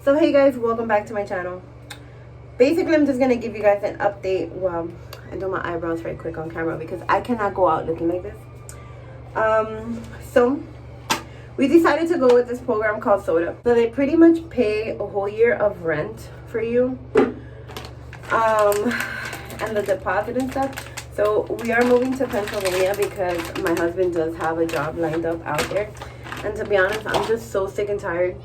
So hey guys, welcome back to my channel. Basically, I'm just gonna give you guys an update. Well, I do my eyebrows right quick on camera because I cannot go out looking like this. So we decided to go with this program called Soda. So they pretty much pay a whole year of rent for you, and the deposit and stuff. So we are moving to Pennsylvania because my husband does have a job lined up out there. And to be honest, I'm just so sick and tired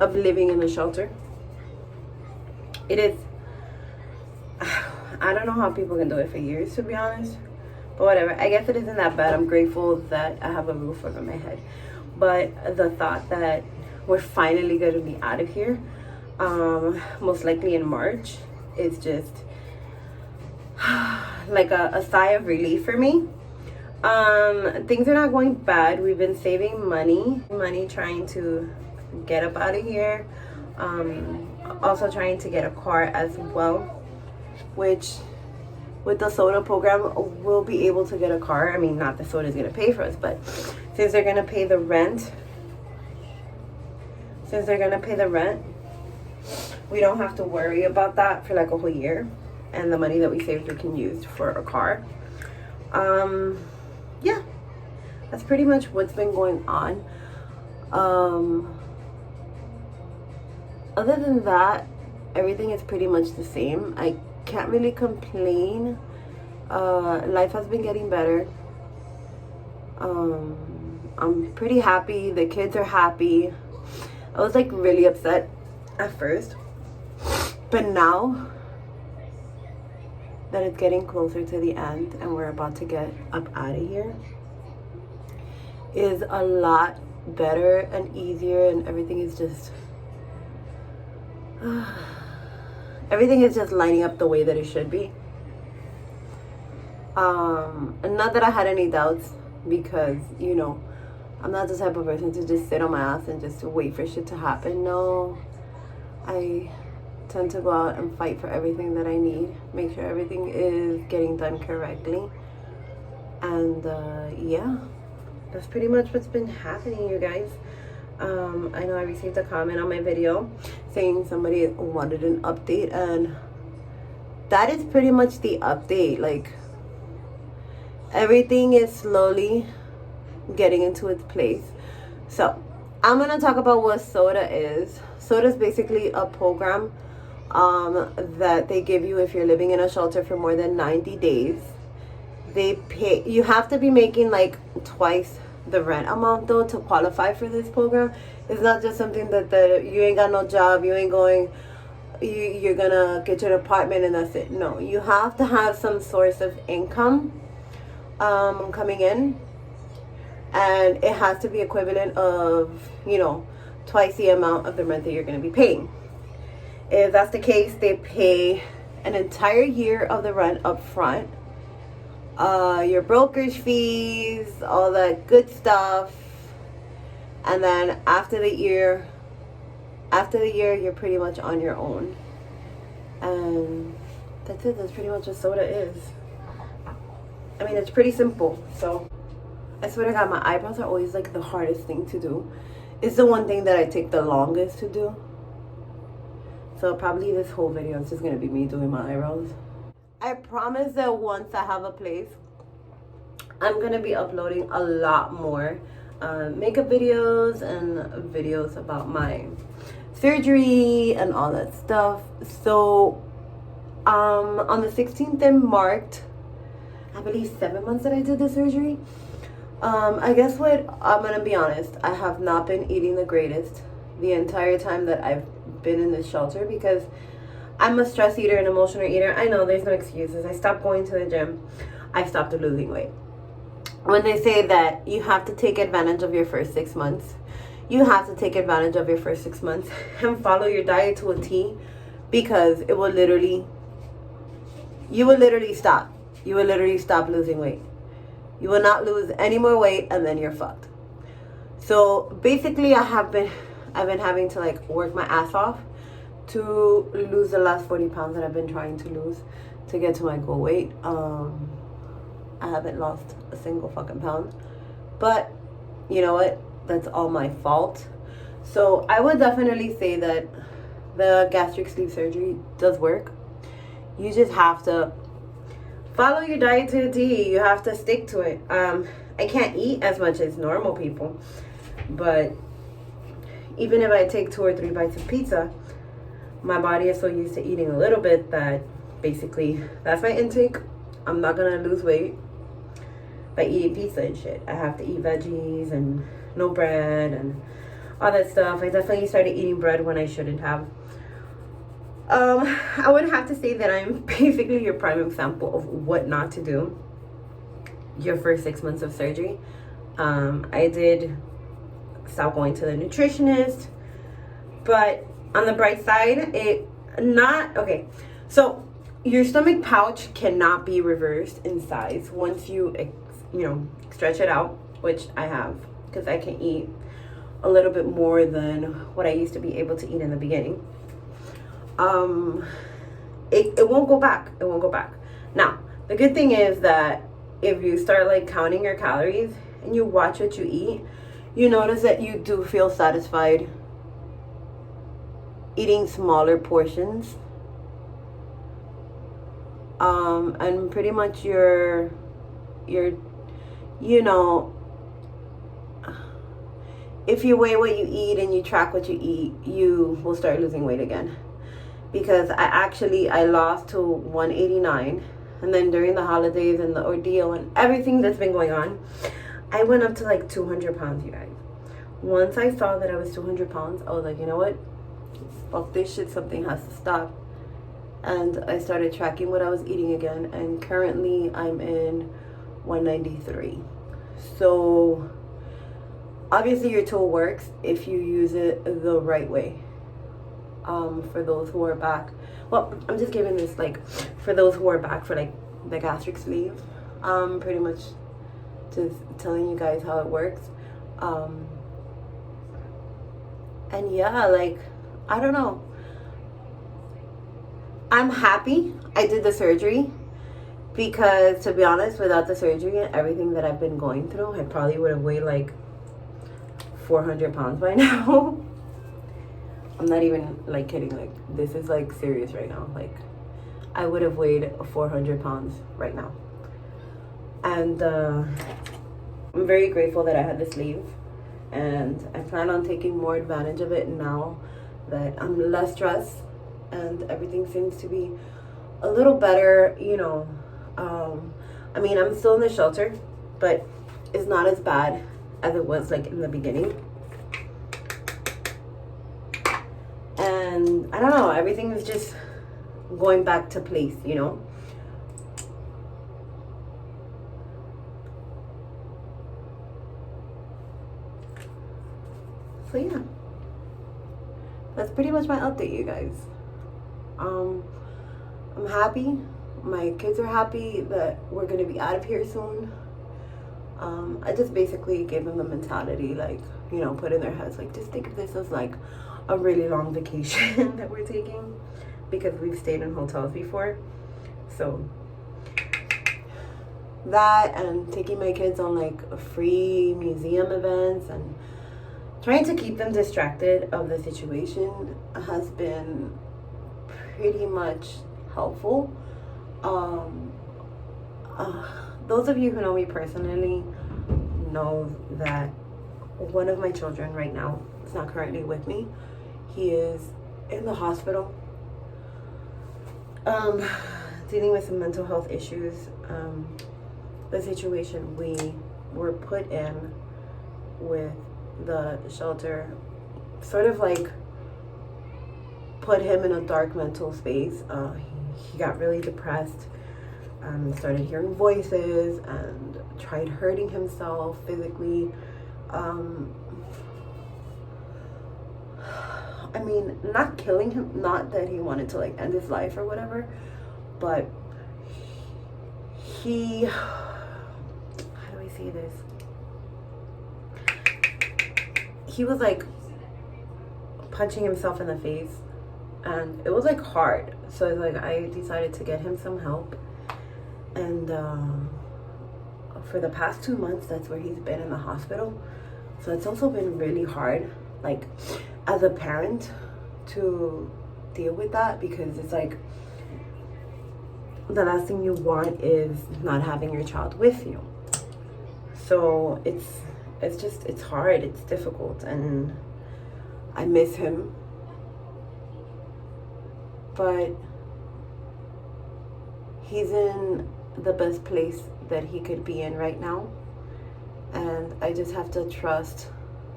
of living in a shelter. It is, I don't know how people can do it for years, to be honest. But whatever, I guess it isn't that bad. I'm grateful that I have a roof over my head. But the thought that we're finally going to be out of here, most likely in March, is just like a sigh of relief for me. Things are not going bad. We've been saving money trying to get up out of here. Also trying to get a car as well, which with the Soda program we'll be able to get a car. I mean, not the Soda's gonna pay for us, but since they're gonna pay the rent, we don't have to worry about that for like a whole year, and the money that we saved we can use for a car. Yeah, that's pretty much what's been going on. Other than that, everything is pretty much the same. I can't really complain. Life has been getting better. I'm pretty happy. The kids are happy. I was like really upset at first, but now that it's getting closer to the end and we're about to get up out of here, is a lot better and easier, and everything is just lining up the way that it should be. And not that I had any doubts, because you know I'm not the type of person to just sit on my ass and just wait for shit to happen. No, I tend to go out and fight for everything that I need, make sure everything is getting done correctly. And yeah, that's pretty much what's been happening, you guys. I know I received a comment on my video saying somebody wanted an update, and that is pretty much the update. Like, everything is slowly getting into its place. So I'm gonna talk about what Soda is. Soda is basically a program that they give you if you're living in a shelter for more than 90 days. They pay, you have to be making like twice the rent amount though to qualify for this program. It's not just something that you ain't got no job, you ain't going, you're gonna get your apartment and that's it. No, you have to have some source of income coming in, and it has to be equivalent of, you know, twice the amount of the rent that you're going to be paying. If that's the case, they pay an entire year of the rent up front, your brokerage fees, all that good stuff, and then after the year you're pretty much on your own. And that's it. That's pretty much what Soda is. I mean, it's pretty simple. So I swear to God, my eyebrows are always like the hardest thing to do. It's the one thing that I take the longest to do. So probably this whole video is just gonna be me doing my eyebrows. I promise that once I have a place, I'm gonna be uploading a lot more makeup videos and videos about my surgery and all that stuff. So on the 16th, it marked, I believe, 7 months that I did the surgery. I guess what, I'm gonna be honest, I have not been eating the greatest the entire time that I've been in this shelter, because I'm a stress eater, an emotional eater. I know there's no excuses. I stopped going to the gym. I stopped losing weight. When they say that you have to take advantage of your first 6 months, you have to take advantage of your first 6 months and follow your diet to a T, because it will literally, you will literally stop losing weight. You will not lose any more weight, and then you're fucked. So basically I've been having to like work my ass off to lose the last 40 pounds that I've been trying to lose to get to my goal weight. I haven't lost a single fucking pound, but you know what? That's all my fault. So I would definitely say that the gastric sleeve surgery does work. You just have to follow your diet to a T. You have to stick to it. I can't eat as much as normal people, but even if I take 2 or 3 bites of pizza, my body is so used to eating a little bit that basically that's my intake. I'm not gonna lose weight by eating pizza and shit. I have to eat veggies and no bread and all that stuff. I definitely started eating bread when I shouldn't have. I would have to say that I'm basically your prime example of what not to do your first 6 months of surgery. I did stop going to the nutritionist, but on the bright side, so your stomach pouch cannot be reversed in size once you stretch it out, which I have, because I can eat a little bit more than what I used to be able to eat in the beginning. It won't go back. It won't go back. Now, the good thing is that if you start like counting your calories and you watch what you eat, you notice that you do feel satisfied eating smaller portions. And pretty much your if you weigh what you eat and you track what you eat, you will start losing weight again. Because I lost to 189, and then during the holidays and the ordeal and everything that's been going on, I went up to like 200 pounds, you guys. Once I saw that I was 200 pounds, I was like, you know what? Fuck this shit, something has to stop. And I started tracking what I was eating again, and currently I'm in 193. So obviously your tool works if you use it the right way. For those who are back, well, I'm just giving this like for those who are back for like the gastric sleeve, pretty much just telling you guys how it works. And yeah, like, I don't know, I'm happy I did the surgery, because to be honest, without the surgery and everything that I've been going through, I probably would have weighed like 400 pounds by now. I'm not even like kidding, like this is like serious right now. Like I would have weighed 400 pounds right now. And I'm very grateful that I had the sleeve, and I plan on taking more advantage of it now that I'm less stressed and everything seems to be a little better, I mean, I'm still in the shelter, but it's not as bad as it was like in the beginning. And I don't know, everything is just going back to place, So yeah, that's pretty much my update, you guys. I'm happy. My kids are happy that we're gonna be out of here soon. I just basically gave them the mentality, like, put in their heads, like, just think of this as like a really long vacation that we're taking, because we've stayed in hotels before. So that, and taking my kids on like free museum events and trying to keep them distracted of the situation has been pretty much helpful. Those of you who know me personally know that one of my children right now is not currently with me. He is in the hospital, dealing with some mental health issues. The situation we were put in with the shelter sort of like put him in a dark mental space. He got really depressed, started hearing voices, and tried hurting himself physically. I mean, not killing him, not that he wanted to like end his life or whatever, but he, how do I say this? He was like punching himself in the face, and it was like hard. So I decided to get him some help, and for the past 2 months, that's where he's been in the hospital. So it's also been really hard, like as a parent, to deal with that, because it's like the last thing you want is not having your child with you. So it's hard, it's difficult, and I miss him, but he's in the best place that he could be in right now, and I just have to trust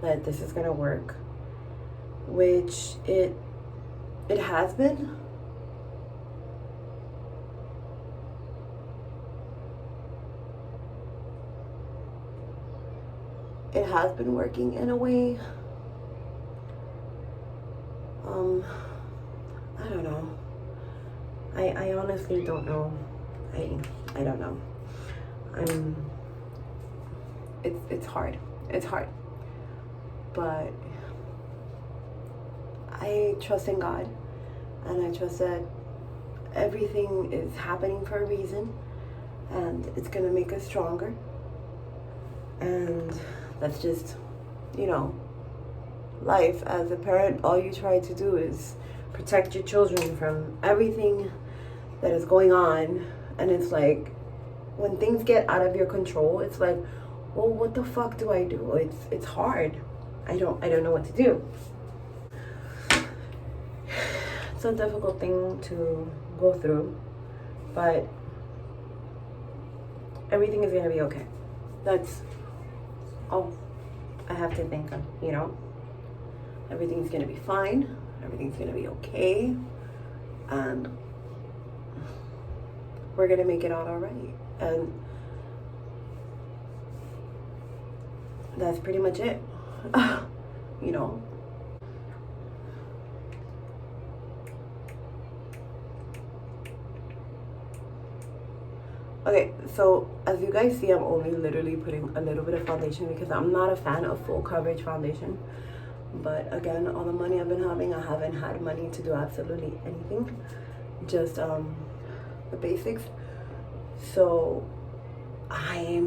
that this is gonna work, which it has been. It has been working in a way. I don't know. I honestly don't know. I don't know. It's hard. It's hard. But I trust in God, and I trust that everything is happening for a reason, and it's gonna make us stronger. And that's just, life. As a parent, all you try to do is protect your children from everything that is going on. And it's like, when things get out of your control, it's like, well, what the fuck do I do? It's hard. I don't know what to do. It's a difficult thing to go through, but everything is gonna be okay. That's all I have to think of, Everything's gonna be fine. Everything's gonna be okay. And we're gonna make it out all right. And that's pretty much it. Okay, so as you guys see, I'm only literally putting a little bit of foundation because I'm not a fan of full coverage foundation. But again, all the money I've been having, I haven't had money to do absolutely anything. Just the basics. So I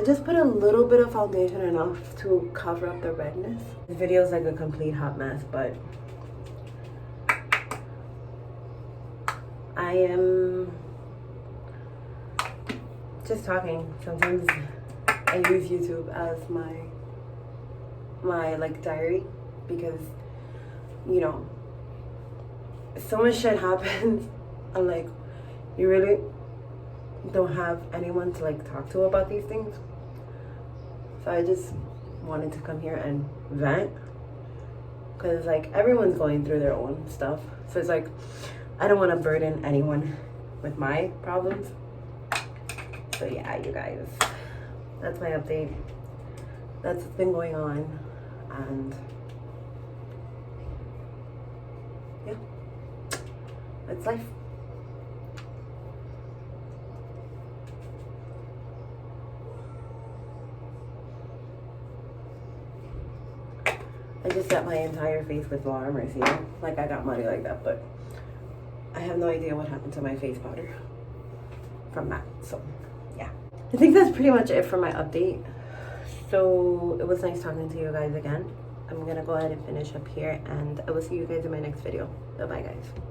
just put a little bit of foundation, enough to cover up the redness. This video is like a complete hot mess, but I am just talking. Sometimes I use YouTube as my like diary, because so much shit happens. I'm like, you really don't have anyone to like talk to about these things. So I just wanted to come here and vent, because like everyone's going through their own stuff. So it's like, I don't want to burden anyone with my problems. So yeah, you guys, that's my update. That's what's been going on, and yeah, it's life. I just set my entire face with Laura Mercier. Like, I got money like that, but I have no idea what happened to my face powder from that. So yeah, I think that's pretty much it for my update. So it was nice talking to you guys again. I'm gonna go ahead and finish up here, and I will see you guys in my next video. Bye bye, guys.